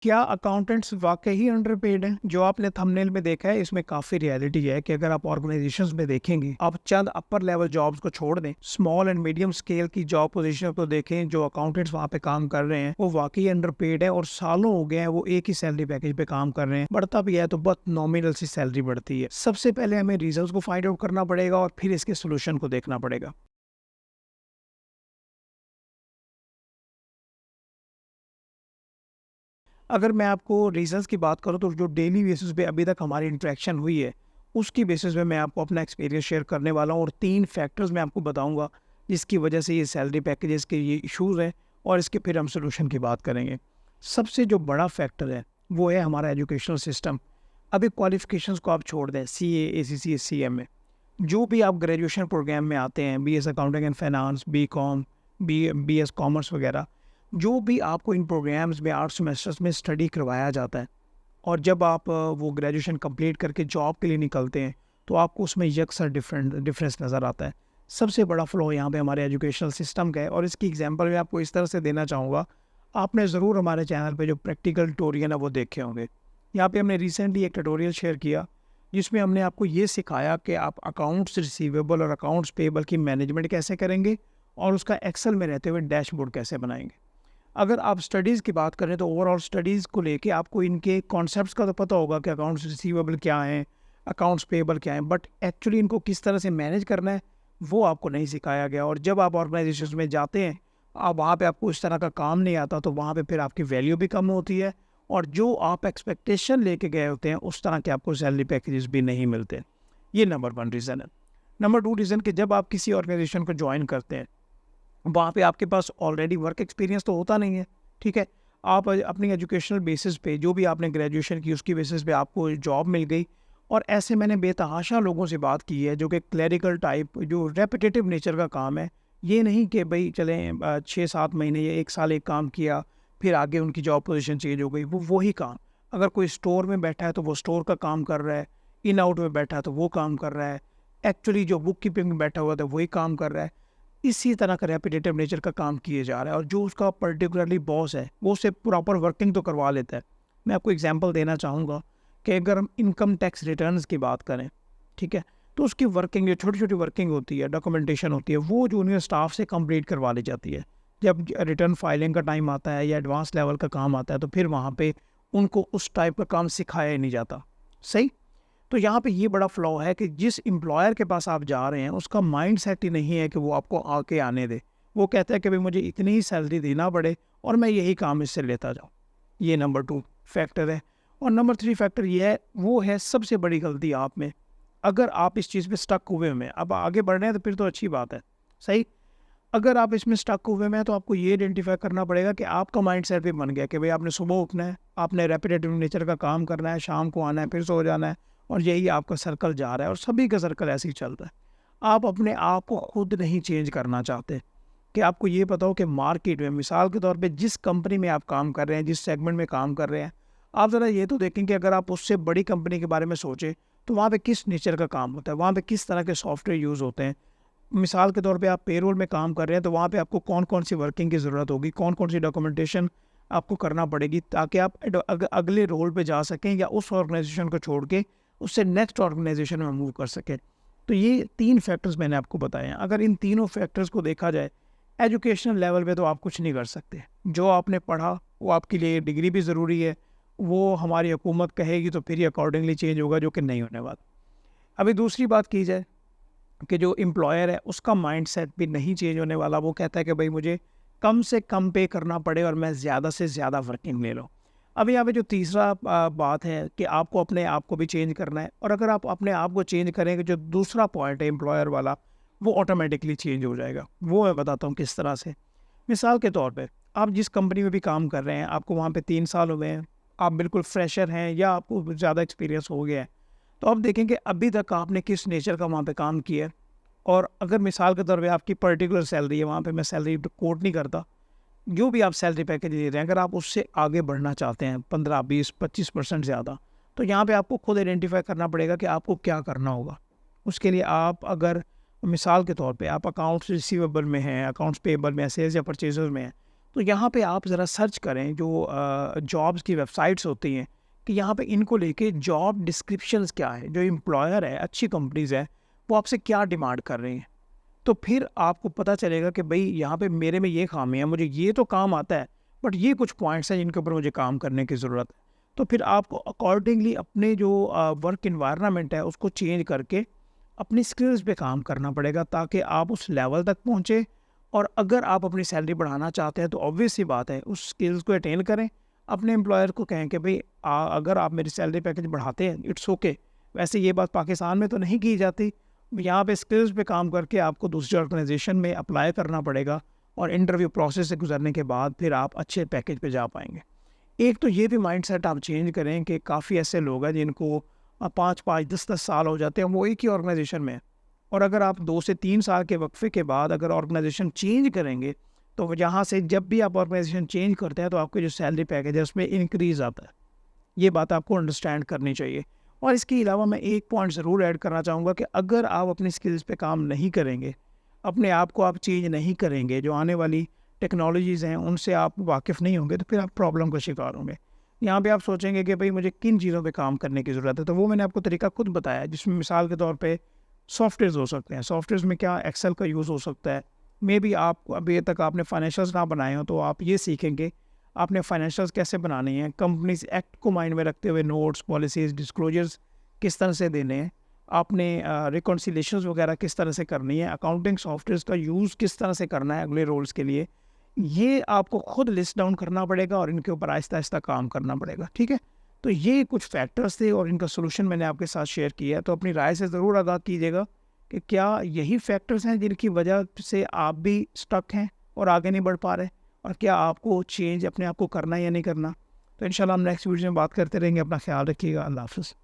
क्या अकाउंटेंट्स वाकई ही अंडरपेड हैं? जो आपने थंबनेल में देखा है, इसमें काफ़ी रियलिटी है कि अगर आप ऑर्गेनाइजेशंस में देखेंगे, आप चंद अपर लेवल जॉब्स को छोड़ दें, स्मॉल एंड मीडियम स्केल की जॉब पोजीशन को देखें, जो अकाउंटेंट्स वहाँ पे काम कर रहे हैं, वो वाकई अंडरपेड है और सालों हो गए हैं वो एक ही सैलरी पैकेज पे काम कर रहे हैं। बढ़ता भी है तो बहुत नॉमिनल सी सैलरी बढ़ती है। सबसे पहले हमें रीजंस को फाइंड आउट करना पड़ेगा और फिर इसके सोल्यूशन को देखना पड़ेगा। अगर मैं आपको रीज़न्स की बात करूँ तो जो डेली बेसिस पे अभी तक हमारी इंटरेक्शन हुई है, उसकी बेसिस पे मैं आपको अपना एक्सपीरियंस शेयर करने वाला हूँ और 3 फैक्टर्स मैं आपको बताऊँगा, जिसकी वजह से ये सैलरी पैकेजेस के ये इश्यूज़ हैं और इसके फिर हम सॉल्यूशन की बात करेंगे। सबसे जो बड़ा फैक्टर है, वो है हमारा एजुकेशनल सिस्टम। अभी क्वालिफ़िकेशंस को आप छोड़ दें, सीए, एसीसी, सीएमए, जो भी आप ग्रेजुएशन प्रोग्राम में आते हैं, BS accounting and finance, BCom, BS commerce वगैरह, जो भी आपको इन प्रोग्राम्स में 8 सेमेस्टर्स में स्टडी करवाया जाता है और जब आप वो ग्रेजुएशन कंप्लीट करके जॉब के लिए निकलते हैं, तो आपको उसमें यकसा डिफरेंस नज़र आता है। सबसे बड़ा फ्लॉ यहाँ पे हमारे एजुकेशनल सिस्टम का है और इसकी एग्जांपल मैं आपको इस तरह से देना चाहूँगा। आपने ज़रूर हमारे चैनल पे जो प्रैक्टिकल ट्यूटोरियल है वो देखे होंगे। यहाँ पे हमने रिसेंटली एक ट्यूटोरियल शेयर किया, जिसमें हमने आपको ये सिखाया कि आप अकाउंट्स रिसीवेबल और अकाउंट्स पेएबल की मैनेजमेंट कैसे करेंगे और उसका एक्सेल में रहते हुए डैशबोर्ड कैसे बनाएँगे। अगर आप स्टडीज़ की बात करें तो ओवरऑल स्टडीज़ को लेके आपको इनके कॉन्सेप्ट्स का तो पता होगा कि अकाउंट्स रिसीवेबल क्या हैं, अकाउंट्स पेएबल क्या हैं, बट एक्चुअली इनको किस तरह से मैनेज करना है, वो आपको नहीं सिखाया गया। और जब आप ऑर्गेनाइजेशंस में जाते हैं, आप वहाँ पे आपको इस तरह का काम नहीं आता, तो वहाँ पे फिर आपकी वैल्यू भी कम होती है और जो आप एक्सपेक्टेशन लेके गए होते हैं, उस तरह के आपको सैलरी पैकेजेस भी नहीं मिलते। ये नंबर 1 रीज़न है। नंबर 2 रीज़न कि जब आप किसी ऑर्गेनाइजेशन को जॉइन करते हैं, वहाँ पे आपके पास ऑलरेडी वर्क एक्सपीरियंस तो होता नहीं है, ठीक है? आप अपनी एजुकेशनल बेसिस पे जो भी आपने ग्रेजुएशन की उसकी बेसिस पे आपको जॉब मिल गई और ऐसे मैंने बेतहाशा लोगों से बात की है जो कि क्लरिकल टाइप जो रेपिटेटिव नेचर का काम है। ये नहीं कि भई चलें 6-7 महीने या 1 साल एक काम किया, फिर आगे उनकी जॉब पोज़ीशन चेंज हो गई, वो वही काम। अगर कोई स्टोर में बैठा है तो वो स्टोर का काम कर रहा है, इन आउट में बैठा है तो वो काम कर रहा है, एक्चुअली जो बुक कीपिंग में बैठा हुआ था वही काम कर रहा है। इसी तरह का रेपिटेटिव नेचर का काम किए जा रहा है और जो उसका पर्टिकुलरली बॉस है, वो उससे प्रॉपर वर्किंग तो करवा लेता है। मैं आपको एग्जांपल देना चाहूँगा कि अगर हम इनकम टैक्स रिटर्न्स की बात करें, ठीक है? तो उसकी वर्किंग जो छोटी-छोटी वर्किंग होती है, डॉक्यूमेंटेशन होती है, वो जूनियर स्टाफ से कंप्लीट करवा ली जाती है। जब रिटर्न फाइलिंग का टाइम आता है या एडवांस लेवल का काम आता है, तो फिर वहाँ पे उनको उस टाइप का काम सिखाया ही नहीं जाता। सही? तो यहाँ पे ये बड़ा फ्लॉ है कि जिस एम्प्लॉयर के पास आप जा रहे हैं, उसका माइंडसेट ही नहीं है कि वो आपको आके आने दे। वो कहता है कि भई मुझे इतनी ही सैलरी देना पड़े और मैं यही काम इससे लेता जाऊँ। ये नंबर 2 फैक्टर है और नंबर 3 फैक्टर ये है, वो है सबसे बड़ी गलती आप में। अगर आप इस चीज़ पे स्टक हुए हुए हैं, अब आगे बढ़ रहे हैं तो फिर तो अच्छी बात है, सही? अगर आप इसमें स्टक हुए में हैं, तो आपको ये आइडेंटिफ़ाई करना पड़ेगा कि आपका माइंडसेट भी बन गया कि भई आपने सुबह उठना है, आपने रेपिटेटिव नेचर का काम करना है, शाम को आना है, फिर सो जाना है और यही आपका सर्कल जा रहा है और सभी का सर्कल ऐसे ही चल रहा है। आप अपने आप को खुद नहीं चेंज करना चाहते कि आपको ये पता हो कि मार्केट में मिसाल के तौर पे जिस कंपनी में आप काम कर रहे हैं, जिस सेगमेंट में काम कर रहे हैं, आप ज़रा ये तो देखें कि अगर आप उससे बड़ी कंपनी के बारे में सोचें, तो वहाँ पे किस नेचर का काम होता है, वहाँ पे किस तरह के सॉफ्टवेयर यूज़ होते हैं। मिसाल के तौर पे आप पेरोल में काम कर रहे हैं तो वहाँ पे आपको कौन-कौन सी वर्किंग की ज़रूरत होगी, कौन-कौन सी डॉक्यूमेंटेशन आपको करना पड़ेगी ताकि आप अगले रोल पे जा सकें या उस ऑर्गेनाइजेशन को छोड़ के उससे नेक्स्ट ऑर्गेनाइजेशन में मूव कर सकें। तो ये 3 फैक्टर्स मैंने आपको बताए हैं। अगर इन तीनों फैक्टर्स को देखा जाए, एजुकेशनल लेवल पे तो आप कुछ नहीं कर सकते। जो आपने पढ़ा वो आपके लिए डिग्री भी ज़रूरी है, वो हमारी हुकूमत कहेगी तो फिर ही अकॉर्डिंगली चेंज होगा, जो कि नहीं होने वाला। अभी दूसरी बात की जाए कि जो एम्प्लॉयर है उसका माइंडसेट भी नहीं चेंज होने वाला। वो कहता है कि भाई मुझे कम से कम पे करना पड़े और मैं ज़्यादा से ज़्यादा वर्किंग ले लूँ। अब यहाँ पे जो तीसरा बात है कि आपको अपने आप को भी चेंज करना है और अगर आप अपने आप को चेंज करेंगे, जो दूसरा पॉइंट है एम्प्लॉयर वाला, वो ऑटोमेटिकली चेंज हो जाएगा। वो मैं बताता हूँ किस तरह से। मिसाल के तौर पे आप जिस कंपनी में भी काम कर रहे हैं, आपको वहाँ पे 3 साल हुए हैं, आप बिल्कुल फ्रेशर हैं या आपको ज़्यादा एक्सपीरियंस हो गया है, तो आप देखेंगे अभी तक आपने किस नेचर का वहाँ पे काम किया है। और अगर मिसाल के तौर पे आपकी पर्टिकुलर सैलरी है, वहाँ पे मैं सैलरी कोट नहीं करता, जो भी आप सैलरी पैकेज ले रहे हैं, अगर आप उससे आगे बढ़ना चाहते हैं 15, 20, 25% ज़्यादा, तो यहाँ पे आपको खुद आइडेंटिफाई करना पड़ेगा कि आपको क्या करना होगा। उसके लिए आप अगर मिसाल के तौर पे आप अकाउंट्स रिसीवेबल में हैं, अकाउंट्स पेएबल में हैं, सेल्स या परचेज़र में हैं, तो यहाँ पे आप ज़रा सर्च करें जो जॉब्स की वेबसाइट्स होती हैं कि यहाँ पे इनको लेके जॉब डिस्क्रिप्शंस क्या है, जो एम्प्लॉयर है, अच्छी कंपनीज़ है, वो आपसे क्या डिमांड कर रही हैं। तो फिर आपको पता चलेगा कि भई यहाँ पे मेरे में ये ख़ामी है, मुझे ये तो काम आता है, बट ये कुछ पॉइंट्स हैं जिनके ऊपर मुझे काम करने की ज़रूरत है। तो फिर आपको अकॉर्डिंगली अपने जो वर्क एनवायरनमेंट है उसको चेंज करके अपनी स्किल्स पे काम करना पड़ेगा ताकि आप उस लेवल तक पहुँचे। और अगर आप अपनी सैलरी बढ़ाना चाहते हैं तो ऑब्वियस सी बात है उस स्किल्स को अटेन करें। अपने एम्प्लॉयर को कहें कि भई अगर आप मेरी सैलरी पैकेज बढ़ाते हैं इट्स ओके। वैसे ये बात पाकिस्तान में तो नहीं की जाती। यहाँ पे स्किल्स पे काम करके आपको दूसरी ऑर्गेनाइजेशन में अप्लाई करना पड़ेगा और इंटरव्यू प्रोसेस से गुजरने के बाद फिर आप अच्छे पैकेज पे जा पाएँगे। एक तो ये भी माइंडसेट आप चेंज करें कि काफ़ी ऐसे लोग हैं जिनको 5-5, 10-10 साल हो जाते हैं, वो एक ही ऑर्गेनाइजेशन में हैं। और अगर आप 2 से 3 साल के वक्फे के बाद अगर ऑर्गेनाइजेशन चेंज करेंगे, तो यहाँ से जब भी आप ऑर्गेनाइजेशन चेंज करते हैं, तो आपकी जो सैलरी पैकेज है, उसमें इंक्रीज़ आता है। ये बात आपको अंडरस्टैंड करनी चाहिए। और इसके अलावा मैं एक पॉइंट ज़रूर ऐड करना चाहूँगा कि अगर आप अपनी स्किल्स पे काम नहीं करेंगे, अपने आप को आप चेंज नहीं करेंगे, जो आने वाली टेक्नोलॉजीज़ हैं, उनसे आप वाकिफ़ नहीं होंगे, तो फिर आप प्रॉब्लम का शिकार होंगे। यहाँ पे आप सोचेंगे कि भई मुझे किन चीज़ों पे काम करने की ज़रूरत है, तो वो मैंने आपको तरीका खुद बताया, जिसमें मिसाल के तौर पे सॉफ्टवेयर्स हो सकते हैं। सॉफ्टवेयर्स में क्या एक्सेल का यूज़ हो सकता है। मेबी आप अभी तक आपने फाइनेंशियल्स ना बनाए हों, तो आप ये सीखेंगे आपने फाइनेंशियल्स कैसे बनाने हैं, कंपनीज़ एक्ट को माइंड में रखते हुए नोट्स, पॉलिसीज़, डिस्क्लोजर्स किस तरह से देने हैं, आपने रिकॉन्सिलिएशंस वगैरह किस तरह से करनी है, अकाउंटिंग सॉफ्टवेयर्स का यूज़ किस तरह से करना है अगले रोल्स के लिए। ये आपको खुद लिस्ट डाउन करना पड़ेगा और इनके ऊपर आहिस्ता-आहिस्ता काम करना पड़ेगा, ठीक है? तो ये कुछ फैक्टर्स थे और इनका सॉल्यूशन मैंने आपके साथ शेयर किया है, तो अपनी राय से ज़रूर आगाह कीजिएगा कि क्या यही फैक्टर्स हैं जिनकी वजह से आप भी स्टक हैं और आगे नहीं बढ़ पा रहे? और क्या आपको चेंज अपने आप को करना है या नहीं करना? तो इंशाल्लाह हम नेक्स्ट वीडियो में बात करते रहेंगे। अपना ख्याल रखिएगा। अल्लाह हाफ़िज़।